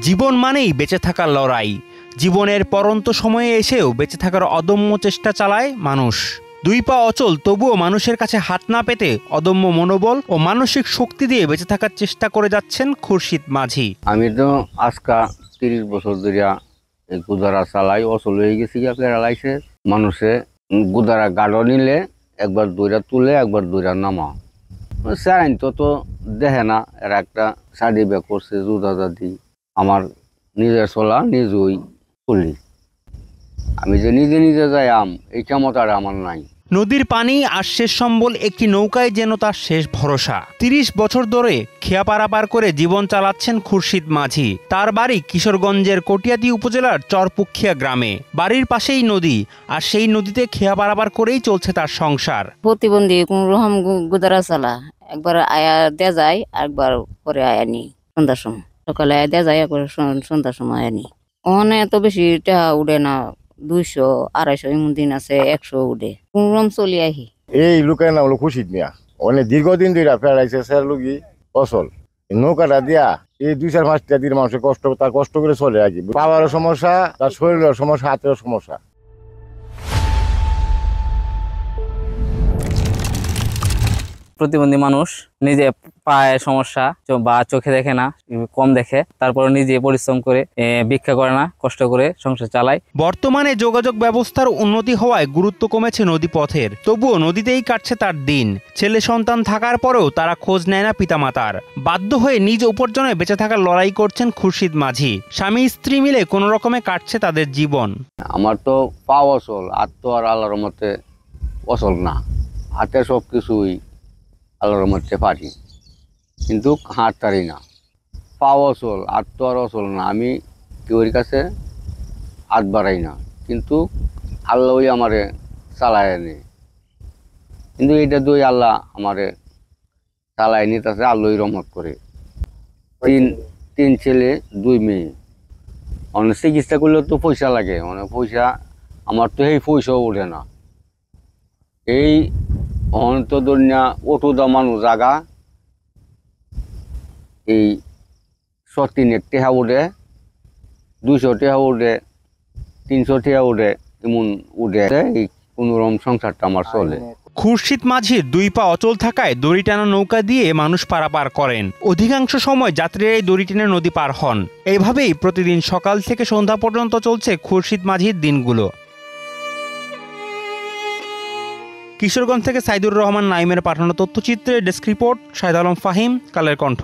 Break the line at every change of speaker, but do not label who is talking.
জীবন মানেই বেঁচে থাকার লড়াই। জীবনের পরন্ত সময়ে এসেও বেঁচে থাকার অদম্য চেষ্টা চালায় মানুষ। দুই পা অচল, তবুও মানুষের কাছে হাত না পেতে অদম্য মনোবল ও মানসিক শক্তি দিয়ে বেঁচে থাকার চেষ্টা করে যাচ্ছেন খুরশিদ মাঝি।
আমি তো আজকা 30 বছর ধরে এই গুদারা চালাই, অচল হয়ে গেছি পেরালাইছে। মানুষে গুদারা গাড়ো নিলে একবার দৌড়া তুলে একবার দৌড়া নামা স্যারাইন তো দেখে না। এরা একটা শাড়ি ব্যাগ করছে জুদা জাতি। আমার নিজের চলা নিজেই চলি। আমি যে নিজে নিজে যাই এই ক্ষমতাটা আমার নাই।
নদীর পানি আর শেষ সম্বল একটি নৌকায় যেন তার শেষ ভরসা। 30 বছর ধরে খেয়া পারাপার করে জীবন চালাচ্ছেন খুরশিদ মাঝি। তার বাড়ি কিশোরগঞ্জের কটিয়াদী উপজেলার চরপুখিয়া গ্রামে। বাড়ির পাশেই নদী, আর সেই নদীতে খেয়া পারাপার করেই চলছে তার সংসার।
প্রতিবন্ধী কোন রকম গুদারা চালা, একবার আয়া দেয়া যায়, একবার পরে আয়া নি সন্ধ্যার সময়। সকালে আয়া দেয়া যায়, একবার সন্ধ্যার সময় আয়া নি। ওখানে এত বেশি টাকা উঠে না, 200 250 এমন দিন আছে 100 উঠে। কোন রকম চলি আহি।
এই লোকের নাম হলো খুরশিদ মিয়া। অনেক দীর্ঘদিন ধরে ফেরাইছে স্যার লুগি ফসল নৌকাটা দিয়া এই 2-4-5টা দিন মানুষের কষ্ট করে চলে আর কি। পাওয়ারও সমস্যা, তার শরীরের সমস্যা, হাতের সমস্যা।
প্রতিবন্ধী মানুষ, নিজে পায়ে সমস্যা বা চোখে দেখে না, কম দেখে, তারপরে নিজে পরিশ্রম করে ভিক্ষা করে না, কষ্ট করে সংসার চালায়।
বর্তমানে যোগাযোগ ব্যবস্থার উন্নতি হওয়ায় গুরুত্ব কমেছে নদীপথের, তবুও নদীতেই কাটছে তার দিন। ছেলে সন্তান থাকার পরেও তারা খোঁজ নেয় না পিতামাতার। বাধ্য হয়ে নিজ উপার্জনে বেঁচে থাকার লড়াই করছেন খুরশিদ মাঝি। স্বামী স্ত্রী মিলে কোনো রকমে কাটছে তাদের জীবন।
আমার তো পা অচল, আর তো আর আল্লাহর মতে অচল না। হাতে সব কিছুই আল্লাহর মধ্যে পারি, কিন্তু হাত পারি না। পা অচল, আর তো আর অচল না। আমি কেউর কাছে হাত বাড়াই না, কিন্তু আল্লাহই আমারে চালায় আনে। কিন্তু এইটা দুই আল্লাহ আমারে চালায় নিতেছে, আল্লাহই রহমত করে। তিন ছেলে 2 মেয়ে। অনেক চিকিৎসা করলে তো পয়সা লাগে, অনেক পয়সা। আমার তো এই পয়সাও ওঠে না। এই অন্তদন্যা অটো দামানো জায়গা এই 103 টাকা উঠে, 200 টাকা উঠে, 300 টাকা উঠে, এমন উঠে এই কোনোরকম সংসারটা আমার চলে।
খুরশিদ মাঝির 2 পা অচল থাকায় দড়ি টানা নৌকা দিয়ে মানুষ পারাপার করেন। অধিকাংশ সময় যাত্রীরাই দড়ি টেনে নদী পার হন। এইভাবেই প্রতিদিন সকাল থেকে সন্ধ্যা পর্যন্ত চলছে খুরশিদ মাঝির দিনগুলো। কিশোরগঞ্জ থেকে সাইদুর রহমান নাইমের পাঠানো তথ্যচিত্রে ডেস্ক রিপোর্ট, শাহেদ আলম ফাহিম, কালের কণ্ঠ।